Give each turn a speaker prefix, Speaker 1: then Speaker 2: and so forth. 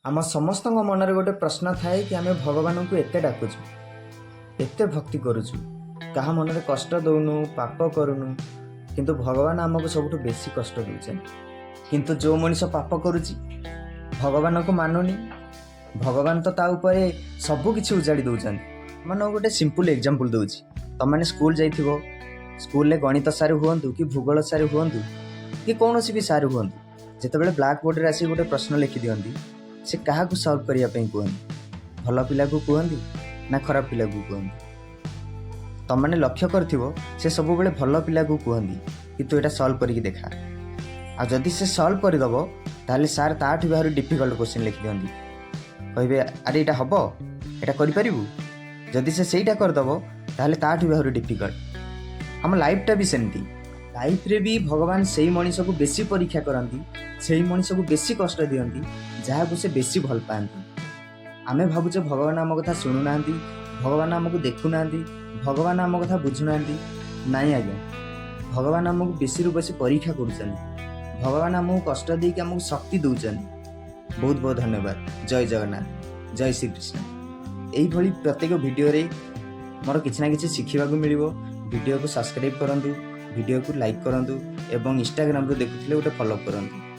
Speaker 1: आम समस्त मनरे गोटे प्रश्न थाए कि आम भगवान को एत डाकुचु एत भक्ति करुचु क्या मन में कष्ट दौनु पाप करूनु किंतु भगवान आमको सबुठ बेसी कष्ट दौन किंतु जो मनीष पाप करुच्ची भगवान को मानुनी भगवान तो ता उपरे सबु किछि उजाड़ी दौरान मन गोटे सिंपल एग्जांपल दूची तुमने स्कूल जाइथिबो स्कूल गणित सार हुअंतु कि भूगोल सार हुअंतु कि कौन भी सार हुअंतु जितेबाला ब्लैक बोर्ड रे आसी गोटे प्रश्न लिखि दियंती से क्या सल्व करने कहती भल पिला को कहती ना खराब पिला को कहती तुमने लक्ष्य करथिबो से सब बेले भल पिला को कहती कि तू एटा सल्व करके देखा आ जदि से सल्व करदेव ताले सार ताठू बाहर डिफिकल्ट क्वेश्चन लिखि दियंती कहे अरे यहाँ हम यहाँ करूँ जदि से सहीटा करदेव ताले ताठू बाहर डिफिकल्ट आम लाइफटा भी सेमती लाइफ रे भी भगवान से ही मनीष को बेसी परीक्षा करती से ही मनीष को बेसी कष्ट दियंती जहाँ को से बेसी भल पाती आमे भावुचे भगवान आम कथा शुणुना भगवान आमको देखुना भगवान आम कथा बुझुना नाई आज्ञा भगवान आमको बेसी रु बेसी परीक्षा करुँच भगवान आमको कष्ट देके आमको शक्ति दौरान बहुत बहुत धन्यवाद जय जगन्नाथ जय श्री कृष्ण यही प्रत्येक वीडियो रे मोर किछि ना किछि शिखिबा को मिलिबो वीडियो को सब्सक्राइब करंतु वीडियो को लाइक करंतु एवं इंस्टाग्राम रो देखुथिले गोटे फॉलो करंतु।